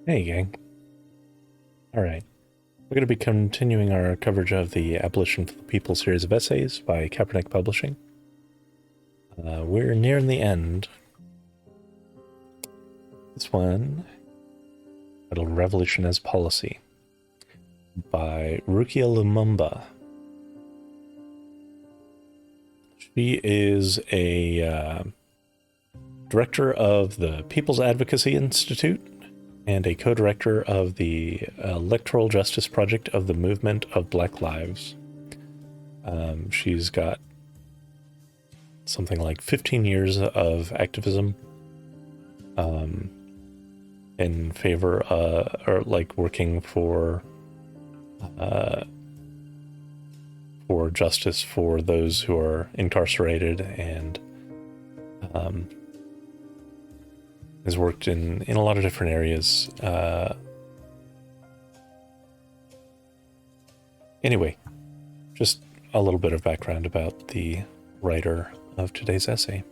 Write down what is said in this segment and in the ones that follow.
Hey, gang. All right. We're going to be continuing our coverage of the Abolition for the People series of essays by Kaepernick Publishing. We're nearing the end. This one, titled Revolution as Policy, by Rukia Lumumba. She is a director of the People's Advocacy Institute and a co-director of the Electoral Justice Project of the Movement of Black Lives. She's got something like 15 years of activism in favor or like working for justice for those who are incarcerated, and has worked in a lot of different areas. Anyway, just a little bit of background about the writer of today's essay.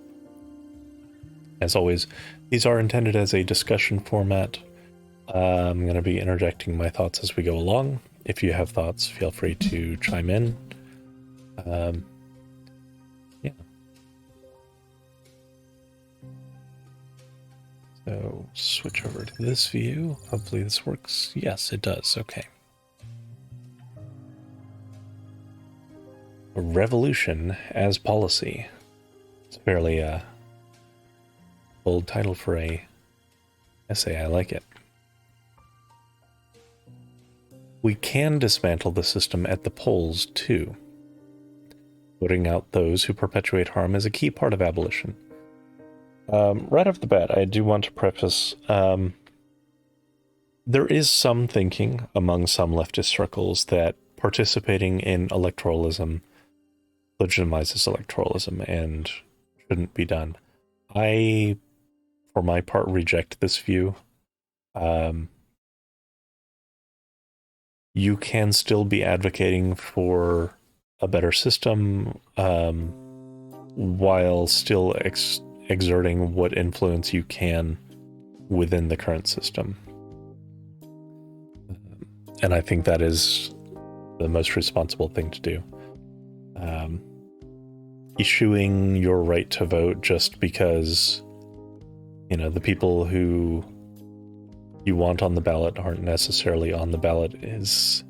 As always, these are intended as a discussion format. I'm going to be interjecting my thoughts as we go along. If you have thoughts, feel free to chime in. Yeah. So switch over to this view. Hopefully this works. Yes, it does. Okay. A revolution as policy. It's a fairly bold title for a essay. I like it. We can dismantle the system at the polls too. Voting out those who perpetuate harm is a key part of abolition. Right off the bat, I do want to preface, there is some thinking among some leftist circles that participating in electoralism legitimizes electoralism and shouldn't be done. I, for my part, reject this view. You can still be advocating for a better system while still exerting what influence you can within the current system. And I think that is the most responsible thing to do. Issuing your right to vote just because, you know, the people who you want on the ballot aren't necessarily on the ballot is...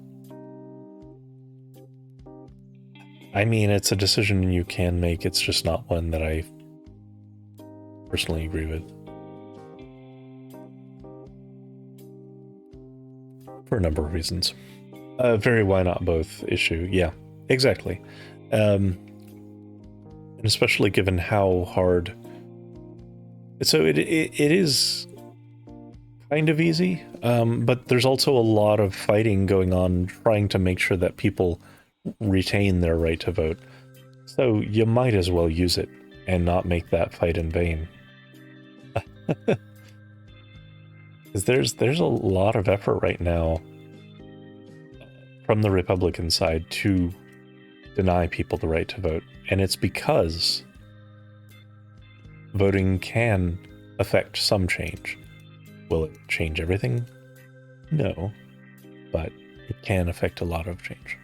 I mean, it's a decision you can make. It's just not one that I personally agree with. For a number of reasons. Very why not both issue. Yeah, exactly. And especially given how hard... So it is kind of easy, but there's also a lot of fighting going on trying to make sure that people retain their right to vote. So you might as well use it and not make that fight in vain. Because there's a lot of effort right now from the Republican side to deny people the right to vote. And it's because voting can affect some change. Will it change everything? No, but it can affect a lot of change.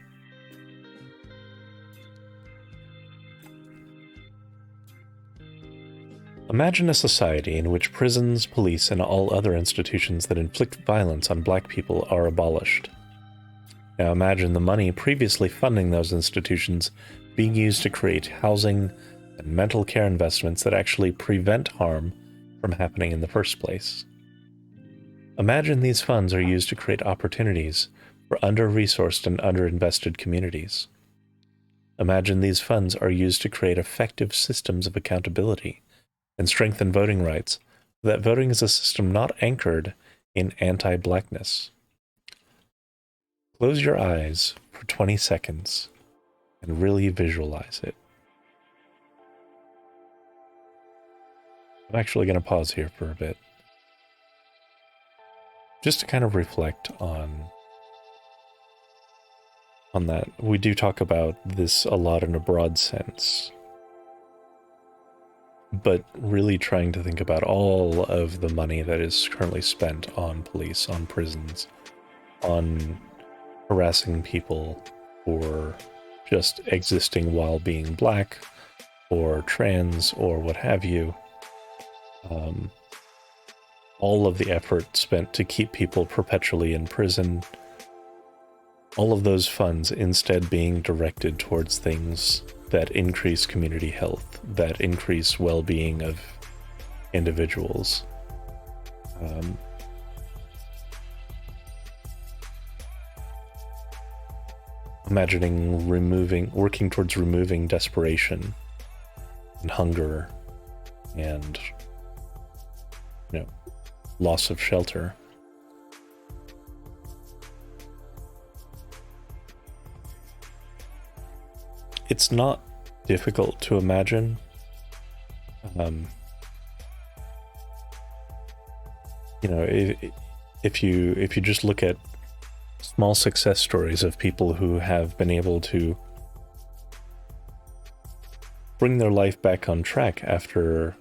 Imagine a society in which prisons, police, and all other institutions that inflict violence on black people are abolished. Now imagine the money previously funding those institutions being used to create housing and mental care investments that actually prevent harm from happening in the first place. Imagine these funds are used to create opportunities for under-resourced and under-invested communities. Imagine these funds are used to create effective systems of accountability and strengthen voting rights, so that voting is a system not anchored in anti-blackness. Close your eyes for 20 seconds and really visualize it. I'm actually going to pause here for a bit, just to kind of reflect on that. We do talk about this a lot in a broad sense. but really trying to think about all of the money that is currently spent on police, on prisons, on harassing people for just existing while being black or trans or what have you. All of the effort spent to keep people perpetually in prison, all of those funds instead being directed towards things that increase community health, that increase well-being of individuals. Imagining working towards removing desperation and hunger and, loss of shelter. It's not difficult to imagine. If you just look at small success stories of people who have been able to bring their life back on track after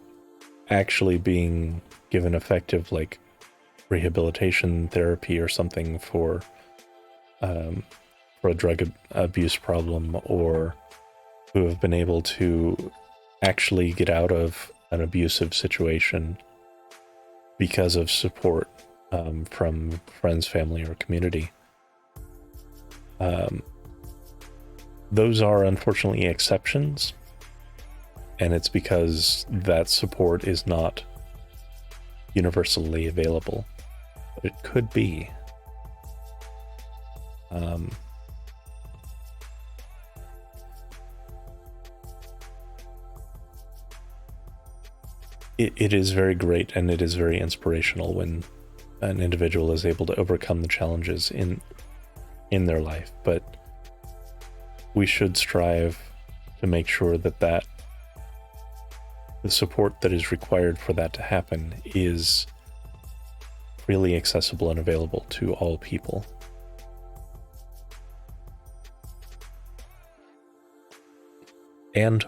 actually being given effective, like, rehabilitation therapy or something for a drug abuse problem, or who have been able to actually get out of an abusive situation because of support from friends, family, or community. Those are unfortunately exceptions, and it's because that support is not universally available. But it could be. It is very great, and it is very inspirational when an individual is able to overcome the challenges in their life, but we should strive to make sure that the support that is required for that to happen is freely accessible and available to all people. And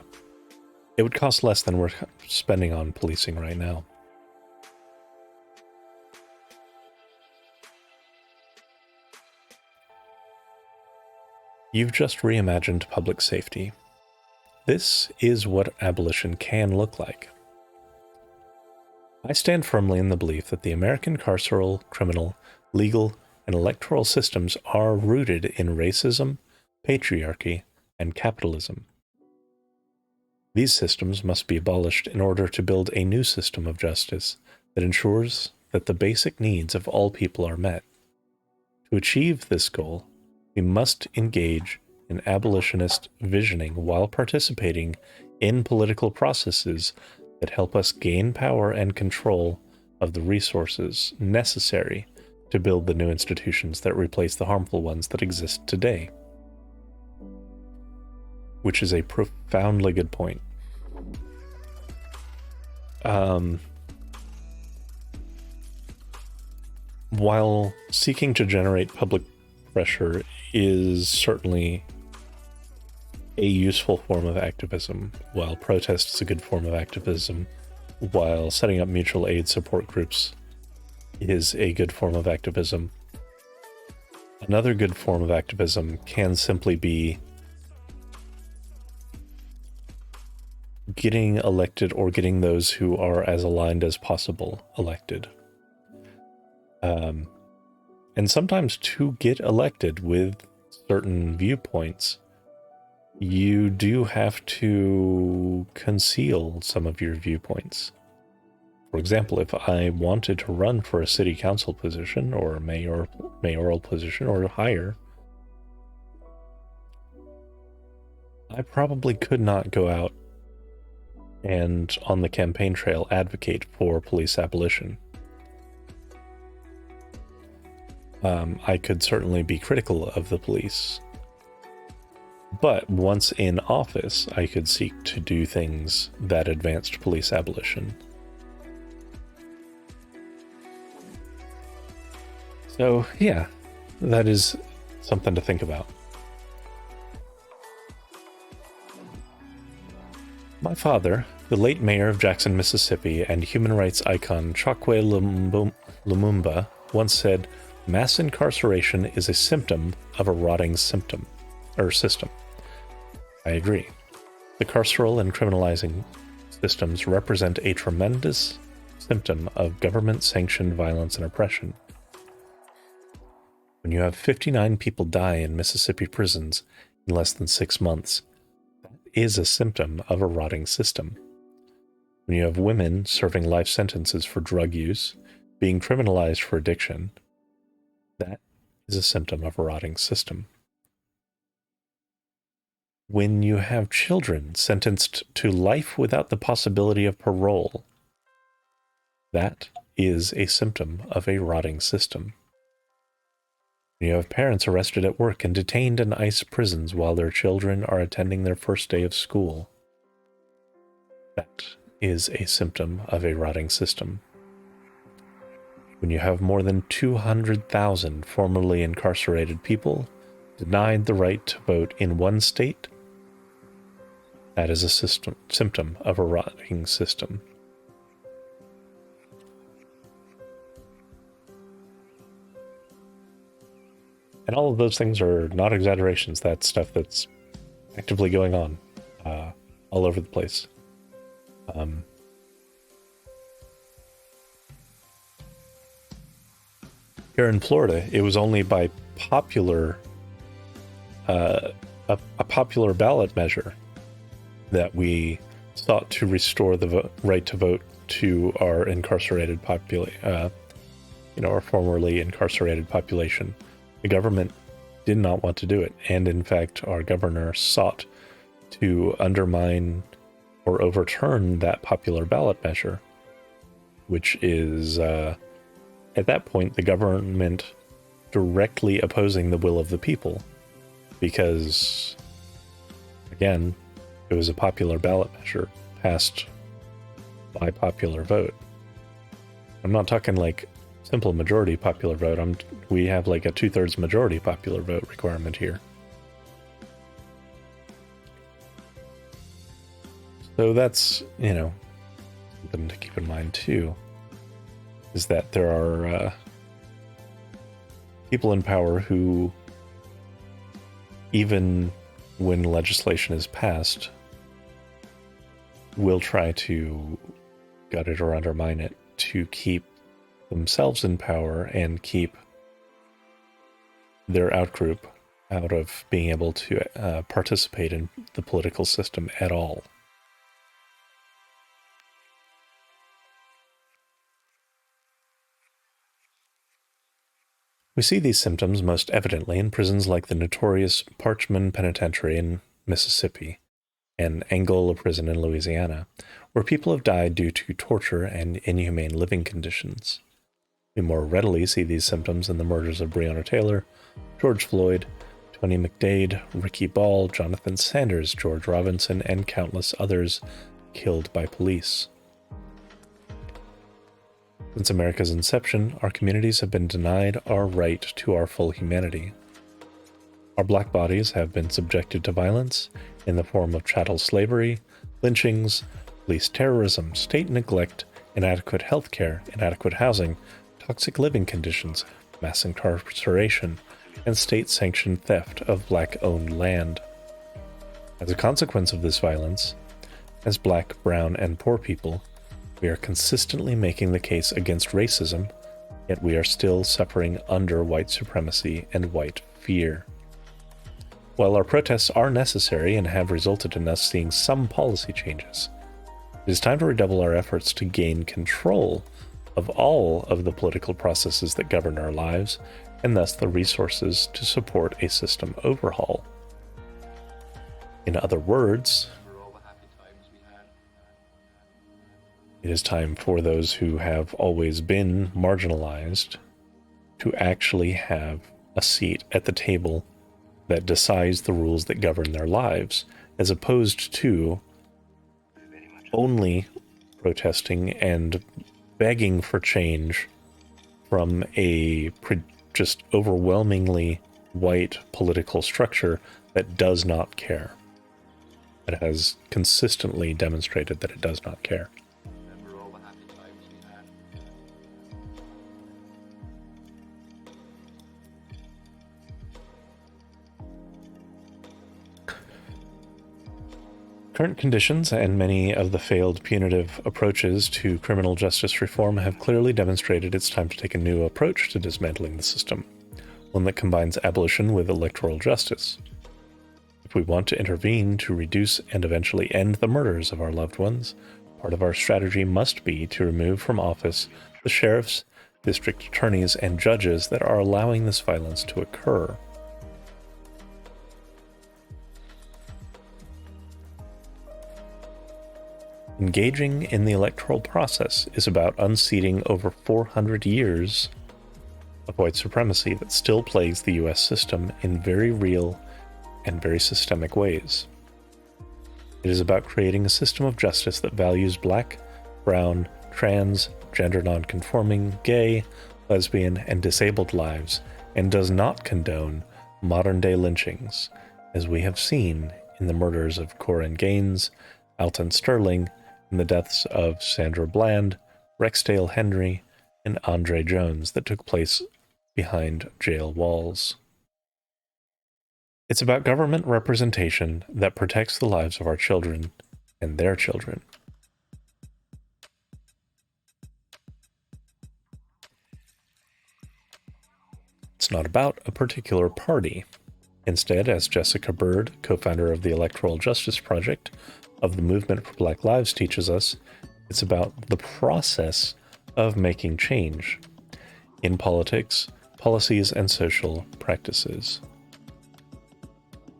it would cost less than we're spending on policing right now. You've just reimagined public safety. This is what abolition can look like. I stand firmly in the belief that the American carceral, criminal, legal, and electoral systems are rooted in racism, patriarchy, and capitalism. These systems must be abolished in order to build a new system of justice that ensures that the basic needs of all people are met. To achieve this goal, we must engage in abolitionist visioning while participating in political processes that help us gain power and control of the resources necessary to build the new institutions that replace the harmful ones that exist today. Which is a profoundly good point. While seeking to generate public pressure is certainly a useful form of activism, while protest is a good form of activism, while setting up mutual aid support groups is a good form of activism, another good form of activism can simply be getting elected, or getting those who are as aligned as possible elected. And sometimes to get elected with certain viewpoints, you do have to conceal some of your viewpoints. For example, if I wanted to run for a city council position or a mayoral position or higher, I probably could not go out and on the campaign trail advocate for police abolition. I could certainly be critical of the police, but once in office, I could seek to do things that advanced police abolition. So, yeah, that is something to think about. My father The late mayor of Jackson, Mississippi, and human rights icon Chokwe Lumumba once said, "Mass incarceration is a symptom of a rotting system." I agree. The carceral and criminalizing systems represent a tremendous symptom of government-sanctioned violence and oppression. When you have 59 people die in Mississippi prisons in less than 6 months, that is a symptom of a rotting system. When you have women serving life sentences for drug use, being criminalized for addiction, that is a symptom of a rotting system. When you have children sentenced to life without the possibility of parole, that is a symptom of a rotting system. When you have parents arrested at work and detained in ICE prisons while their children are attending their first day of school, that is a symptom of a rotting system. When you have more than 200,000 formerly incarcerated people denied the right to vote in one state, that is a symptom of a rotting system. And all of those things are not exaggerations. That's stuff that's actively going on all over the place. Here in Florida, it was only by popular a popular ballot measure that we sought to restore the right to vote to our incarcerated our formerly incarcerated population. The government did not want to do it, and in fact, our governor sought to undermine or overturn that popular ballot measure, which is, at that point, the government directly opposing the will of the people, because, again, it was a popular ballot measure passed by popular vote. I'm not talking like simple majority popular vote. We have like a 2/3 majority popular vote requirement here. So that's, something to keep in mind too, is that there are people in power who, even when legislation is passed, will try to gut it or undermine it to keep themselves in power and keep their outgroup out of being able to participate in the political system at all. We see these symptoms most evidently in prisons like the notorious Parchman Penitentiary in Mississippi and Angola Prison in Louisiana, where people have died due to torture and inhumane living conditions. We more readily see these symptoms in the murders of Breonna Taylor, George Floyd, Tony McDade, Ricky Ball, Jonathan Sanders, George Robinson, and countless others killed by police. Since America's inception, our communities have been denied our right to our full humanity. Our black bodies have been subjected to violence in the form of chattel slavery, lynchings, police terrorism, state neglect, inadequate health care, inadequate housing, toxic living conditions, mass incarceration, and state-sanctioned theft of black-owned land. As a consequence of this violence, as black, brown, and poor people, we are consistently making the case against racism, yet we are still suffering under white supremacy and white fear. While our protests are necessary and have resulted in us seeing some policy changes, it is time to redouble our efforts to gain control of all of the political processes that govern our lives, and thus the resources to support a system overhaul. In other words, it is time for those who have always been marginalized to actually have a seat at the table that decides the rules that govern their lives, as opposed to only protesting and begging for change from a just overwhelmingly white political structure that does not care. that has consistently demonstrated that it does not care. Remember all the happy times we had. Current conditions and many of the failed punitive approaches to criminal justice reform have clearly demonstrated it's time to take a new approach to dismantling the system, one that combines abolition with electoral justice. If we want to intervene to reduce and eventually end the murders of our loved ones, part of our strategy must be to remove from office the sheriffs, district attorneys, and judges that are allowing this violence to occur. Engaging in the electoral process is about unseating over 400 years of white supremacy that still plagues the US system in very real and very systemic ways. It is about creating a system of justice that values black, brown, trans, gender non-conforming, gay, lesbian, and disabled lives, and does not condone modern-day lynchings, as we have seen in the murders of Corin Gaines, Alton Sterling, and the deaths of Sandra Bland, Rexdale Henry, and Andre Jones that took place behind jail walls. It's about government representation that protects the lives of our children and their children. It's not about a particular party. Instead, as Jessica Bird, co-founder of the Electoral Justice Project of the Movement for Black Lives, teaches us, it's about the process of making change in politics, policies, and social practices.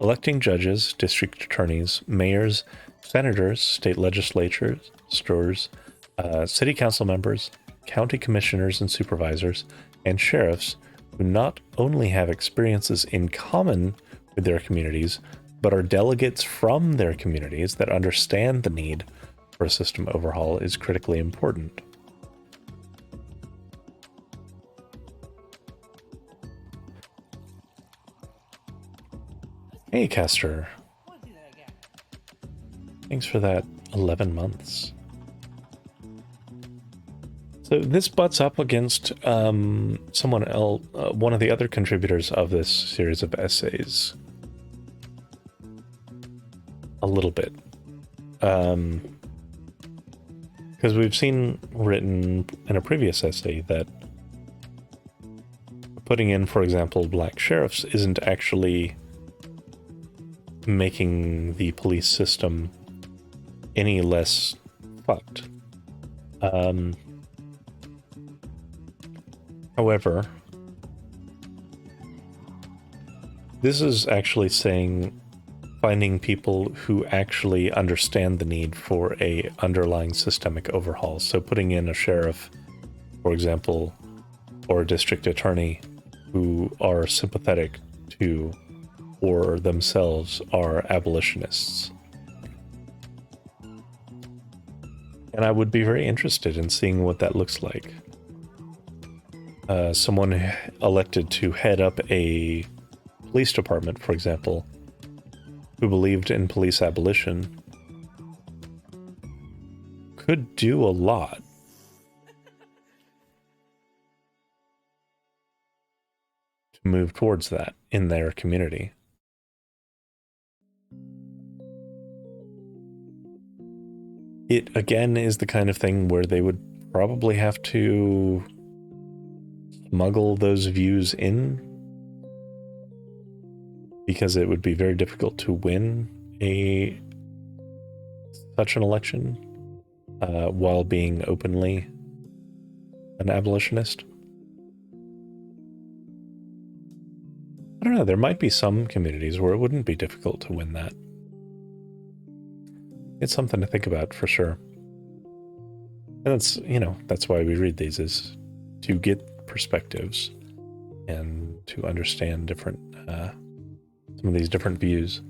Electing judges, district attorneys, mayors, senators, state legislatures, city council members, county commissioners and supervisors, and sheriffs who not only have experiences in common with their communities, but are delegates from their communities that understand the need for a system overhaul is critically important. Hey, Castor. Thanks for that 11 months. So this butts up against someone else, one of the other contributors of this series of essays. A little bit. Because we've seen written in a previous essay that putting in, for example, black sheriffs isn't actually making the police system any less fucked. However, this is actually saying finding people who actually understand the need for a underlying systemic overhaul. So putting in a sheriff, for example, or a district attorney who are sympathetic to or themselves are abolitionists. And I would be very interested in seeing what that looks like. Someone elected to head up a police department, for example, who believed in police abolition, could do a lot to move towards that in their community. It, again, is the kind of thing where they would probably have to smuggle those views in, because it would be very difficult to win such an election while being openly an abolitionist. I don't know, there might be some communities where it wouldn't be difficult to win that. It's something to think about for sure. And that's, that's why we read these, is to get perspectives and to understand different, some of these different views.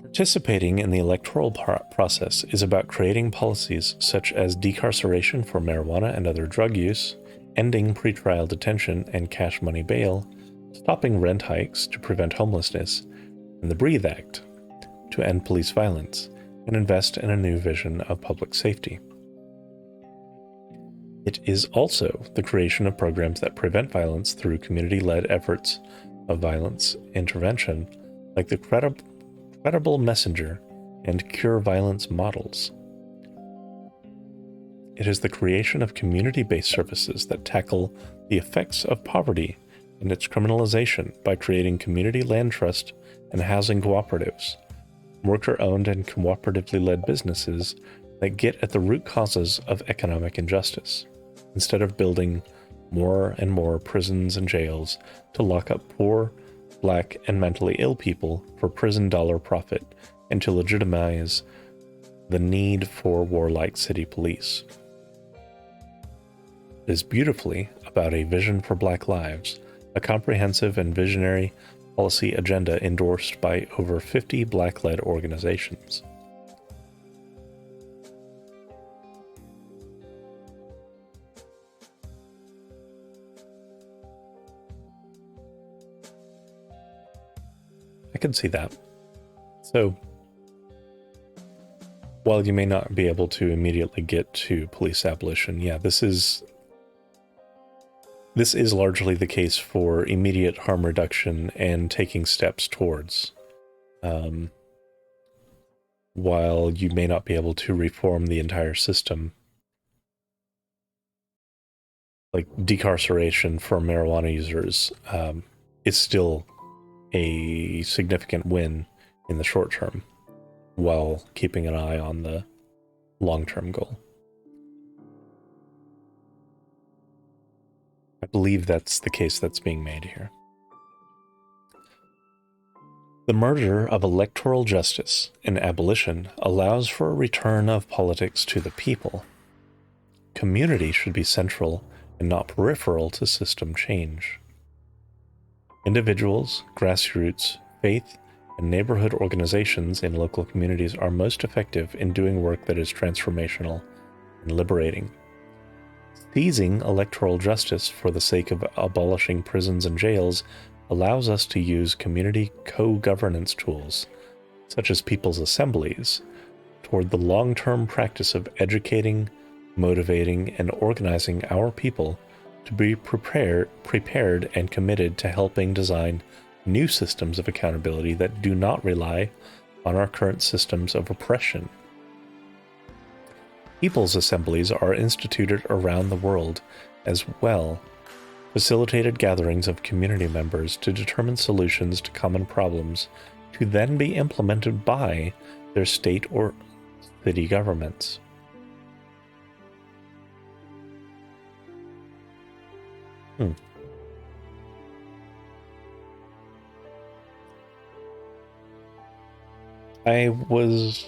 Participating in the electoral process is about creating policies such as decarceration for marijuana and other drug use, ending pretrial detention and cash money bail, stopping rent hikes to prevent homelessness, and the Breathe Act to end police violence and invest in a new vision of public safety. It is also the creation of programs that prevent violence through community-led efforts of violence intervention, like the Credible Messenger and Cure Violence models. It is the creation of community-based services that tackle the effects of poverty and its criminalization by creating community land trust and housing cooperatives, worker-owned and cooperatively led businesses that get at the root causes of economic injustice, instead of building more and more prisons and jails to lock up poor, black, and mentally ill people for prison dollar profit and to legitimize the need for warlike city police. It is beautifully about a vision for Black lives, a comprehensive and visionary policy agenda endorsed by over 50 Black-led organizations. I can see that. So, while you may not be able to immediately get to police abolition, yeah, this is largely the case for immediate harm reduction and taking steps towards, while you may not be able to reform the entire system. Like decarceration for marijuana users is still a significant win in the short term, while keeping an eye on the long-term goal. I believe that's the case that's being made here. The merger of electoral justice and abolition allows for a return of politics to the people. Community should be central and not peripheral to system change. Individuals, grassroots, faith, and neighborhood organizations in local communities are most effective in doing work that is transformational and liberating. Seizing electoral justice for the sake of abolishing prisons and jails allows us to use community co-governance tools, such as people's assemblies, toward the long-term practice of educating, motivating, and organizing our people to be prepared and committed to helping design new systems of accountability that do not rely on our current systems of oppression. People's assemblies are instituted around the world as well, facilitated gatherings of community members to determine solutions to common problems to then be implemented by their state or city governments. I was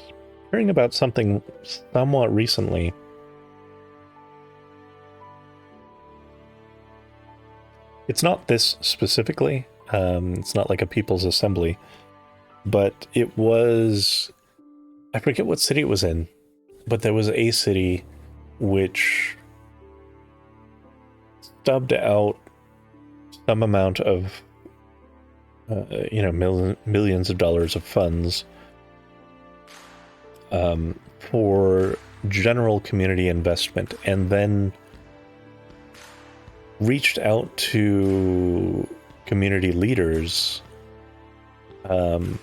hearing about something somewhat recently. It's not this specifically. It's not like a people's assembly, but it was, I forget what city it was in, but there was a city which stubbed out some amount of, millions of dollars of funds for general community investment, and then reached out to community leaders to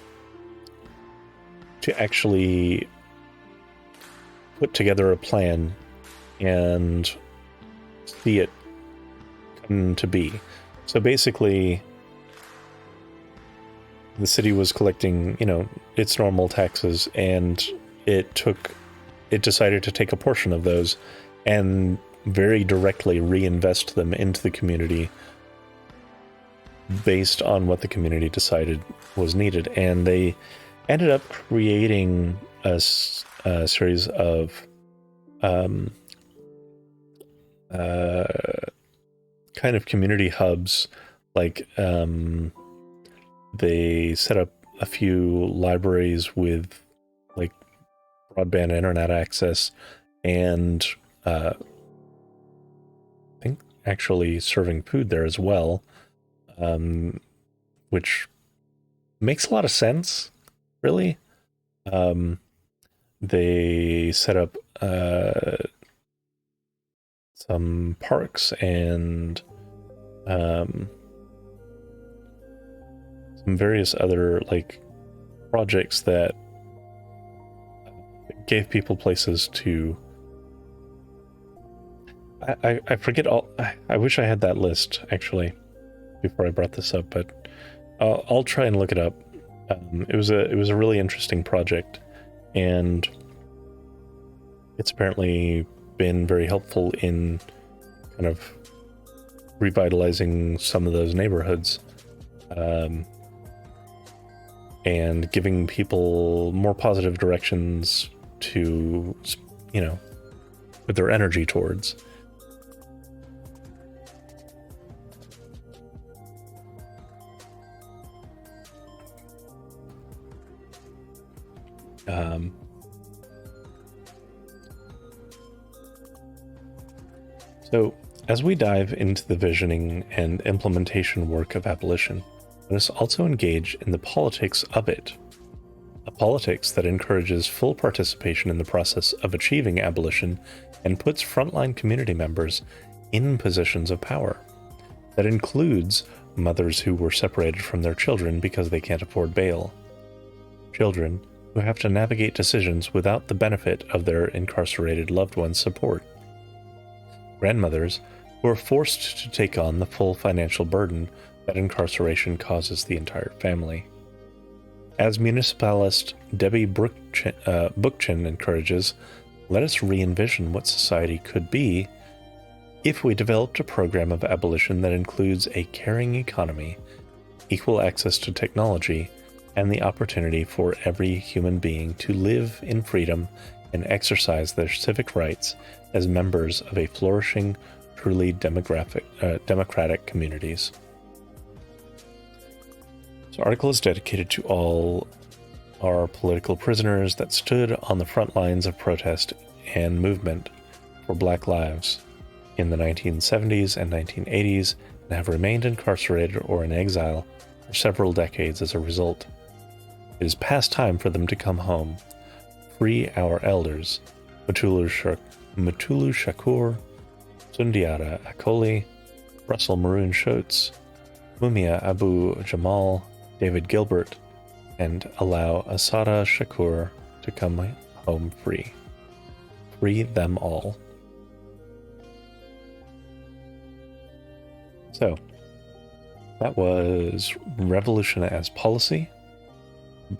actually put together a plan and see it come to be. So basically, the city was collecting, its normal taxes, and it decided to take a portion of those and very directly reinvest them into the community based on what the community decided was needed. And they ended up creating a series of kind of community hubs. Like they set up a few libraries with like broadband internet access, and I think actually serving food there as well, which makes a lot of sense, really. They set up some parks and some various other like projects that gave people places to. I forget all. I wish I had that list actually before I brought this up, but I'll try and look it up. It was a really interesting project, and it's apparently been very helpful in kind of revitalizing some of those neighborhoods, and giving people more positive directions to, put their energy towards. So, as we dive into the visioning and implementation work of abolition, let us also engage in the politics of it. A politics that encourages full participation in the process of achieving abolition and puts frontline community members in positions of power. That includes mothers who were separated from their children because they can't afford bail, children who have to navigate decisions without the benefit of their incarcerated loved ones' support, grandmothers who are forced to take on the full financial burden that incarceration causes the entire family. As municipalist Debbie Bookchin encourages, let us re-envision what society could be if we developed a program of abolition that includes a caring economy, equal access to technology, and the opportunity for every human being to live in freedom and exercise their civic rights as members of a flourishing, truly democratic communities. This article is dedicated to all our political prisoners that stood on the front lines of protest and movement for Black lives in the 1970s and 1980s and have remained incarcerated or in exile for several decades as a result. It is past time for them to come home. Free our elders, Mutulu Shakur, Sundiata Akoli, Russell Maroon Shoatz, Mumia Abu Jamal, David Gilbert, and allow Asada Shakur to come home free. Free them all. So, that was Revolution as Policy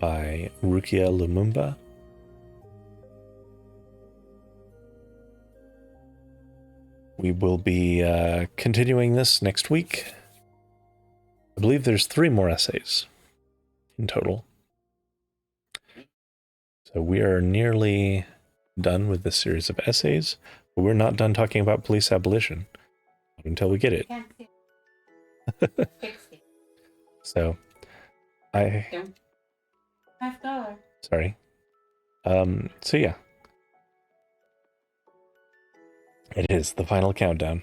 by Rukia Lumumba. We will be continuing this next week. I believe there's 3 more essays in total. So we are nearly done with this series of essays, but we're not done talking about police abolition until we get it. So, $5. Sorry. So yeah. It is the final countdown.